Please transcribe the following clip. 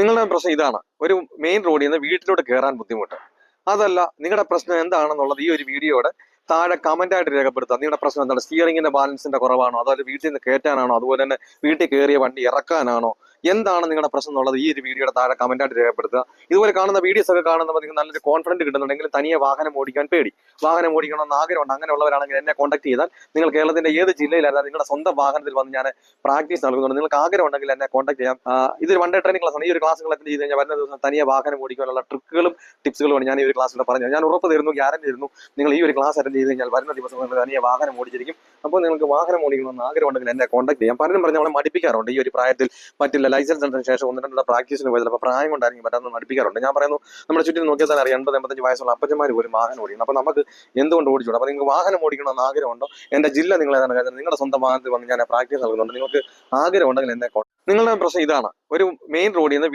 നിങ്ങളുടെ പ്രശ്നം ഇതാണ്. ഒരു മെയിൻ റോഡിൽ നിന്ന് വീട്ടിലോട്ട് കയറാൻ ബുദ്ധിമുട്ട്. അതല്ല, നിങ്ങളുടെ പ്രശ്നം എന്താണെന്നുള്ളത് ഈ ഒരു വീഡിയോയുടെ താഴെ കമന്റ് ആയിട്ട് രേഖപ്പെടുത്തുക. നിങ്ങളുടെ പ്രശ്നം എന്താണ്? സ്റ്റിയറിംഗിന്റെ ബാലൻസിന്റെ കുറവാണോ, അതുപോലെ വീട്ടിൽ നിന്ന് കയറ്റാനാണോ, അതുപോലെ തന്നെ വീട്ടിൽ കയറിയ വണ്ടി ഇറക്കാനാണോ, എന്താണ് നിങ്ങളുടെ പ്രശ്നം എന്നുള്ളത് ഈ ഒരു വീഡിയോയുടെ താഴെ കമന്റ് ആയിട്ട് രേഖപ്പെടുത്തുക. ഇതുപോലെ കാണുന്ന വീഡിയോസ് ഒക്കെ കാണുമ്പോൾ നിങ്ങൾക്ക് നല്ലൊരു കോൺഫിഡന്റ് കിട്ടുന്നുണ്ടെങ്കിൽ തനിയെ വാഹനം ഓടിക്കാൻ പേടി, വാഹനം ഓടിക്കണമെന്ന് ആഗ്രഹമുണ്ട്, അങ്ങനെയുള്ളവരാണെങ്കിൽ എന്നെ കോൺടാക്ട് ചെയ്താൽ നിങ്ങൾ കേരളത്തിന്റെ ഏത് ജില്ലയിലായാലും നിങ്ങളുടെ സ്വന്തം വാഹനത്തിൽ വന്ന് ഞാൻ പ്രാക്ടീസ് നൽകുന്നുണ്ട്. നിങ്ങൾക്ക് ആഗ്രഹം ഉണ്ടെങ്കിൽ എന്നെ കോൺടാക്ട് ചെയ്യാം. ഇതൊരു വൺ ഡേ ട്രെയിനിങ് ക്ലാസ് ആണ്. ഈ ഒരു ക്ലാസ്സുകൾ അറ്റൻഡ് ചെയ്ത് കഴിഞ്ഞാൽ വരുന്ന ദിവസം തനിയെ വാഹനം ഓടിക്കാനുള്ള ട്രിക്കുകളും ടിപ്സുകളുമാണ് ഞാൻ ഈ ഒരു ക്ലാസ്സിൽ പറഞ്ഞു. ഞാൻ ഉറപ്പ് തരുന്നു, ഗ്യാരണ്ടി തരുന്നു, നിങ്ങൾ ഈ ഒരു ക്ലാസ് അറ്റൻഡ് ചെയ്ത് കഴിഞ്ഞാൽ വരുന്ന ദിവസം നിങ്ങൾ തനിയെ വാഹനം ഓടിച്ചിരിക്കും. അപ്പോൾ നിങ്ങൾക്ക് വാഹനം ഓടിക്കണമെന്ന് ആഗ്രഹം ഉണ്ടെങ്കിൽ എന്നെ കോൺടാക്ട് ചെയ്യാം. പലരും പറഞ്ഞ് നമ്മളെ മടിപ്പിക്കാറുണ്ട്, ഈ ഒരു പ്രായത്തിൽ പറ്റില്ല, ലൈസൻസ് എടുത്തതിന് ശേഷം 1-2 പ്രാക്ടീസിന് പോയത് അപ്പോൾ പ്രായം കൊണ്ടായിരിക്കും പറ്റാമെന്ന് മടിപ്പിക്കാറുണ്ട്. ഞാൻ പറയുന്നു, നമ്മുടെ ചുറ്റും നോക്കിയാൽ തന്നെ അറിയാം, 80-85 വയസ്സുള്ള അപ്പച്ചന്മാർ പോലും വാഹനം ഓടിക്കണം. അപ്പോൾ നമുക്ക് എന്തുകൊണ്ട് ഓടിച്ചൂടാ? അപ്പോൾ നിങ്ങൾക്ക് വാഹനം ഓടിക്കണമെന്ന് ആഗ്രഹമുണ്ടോ? എൻ്റെ ജില്ല നിങ്ങൾ ഏതാണ് കരുതുന്നത്? നിങ്ങളുടെ സ്വന്തം വാഹനത്തിൽ വന്ന് ഞാൻ പ്രാക്ടീസ് നൽകുന്നുണ്ട്. നിങ്ങൾക്ക് ആഗ്രഹം ഉണ്ടെങ്കിൽ എന്നെ നിങ്ങളുടെ പ്രശ്നം ഇതാണ്. ഒരു മെയിൻ റോഡിൽ നിന്ന്